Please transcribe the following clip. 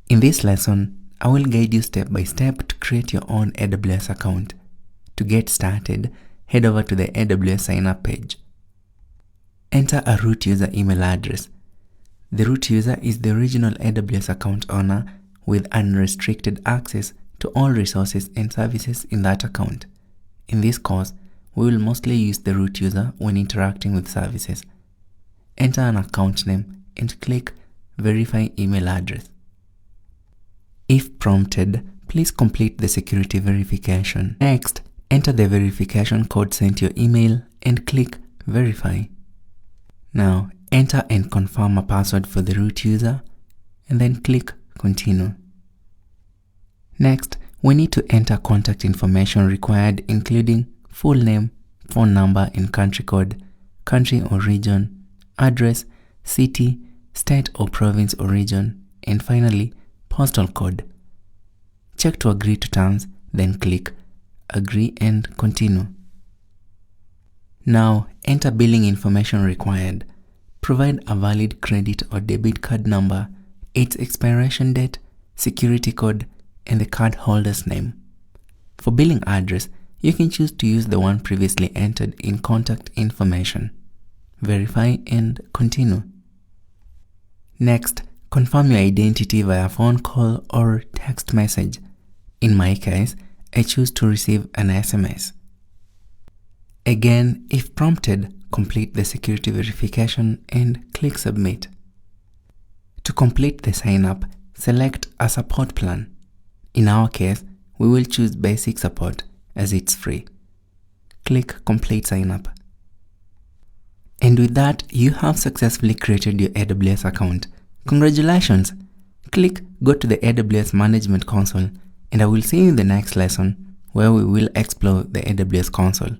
In this lesson, I will guide you step by step to create your own AWS account. To get started, head over to the AWS sign up page. Enter a root user email address. The root user is the original AWS account owner with unrestricted access to all resources and services in that account. In this course, we will mostly use the root user when interacting with services. Enter an account name and click Verify Email Address. If prompted, please complete the security verification. Next, enter the verification code sent to your email and click Verify. Now, enter and confirm a password for the root user and then click Continue. Next, we need to enter contact information required, including full name, phone number and country code, country or region, address, city, state or province or region, and finally, postal code. Check to agree to terms, then click Agree and Continue. Now, enter billing information required. Provide a valid credit or debit card number, its expiration date, security code, and the cardholder's name. For billing address, you can choose to use the one previously entered in contact information. Verify and Continue. Next, confirm your identity via phone call or text message. In my case, I choose to receive an SMS. Again, if prompted, complete the security verification and click Submit. To complete the sign up, select a support plan. In our case, we will choose Basic Support as it's free. Click Complete Sign Up. And with that, you have successfully created your AWS account. Congratulations! Click Go to the AWS Management Console, and I will see you in the next lesson where we will explore the AWS console.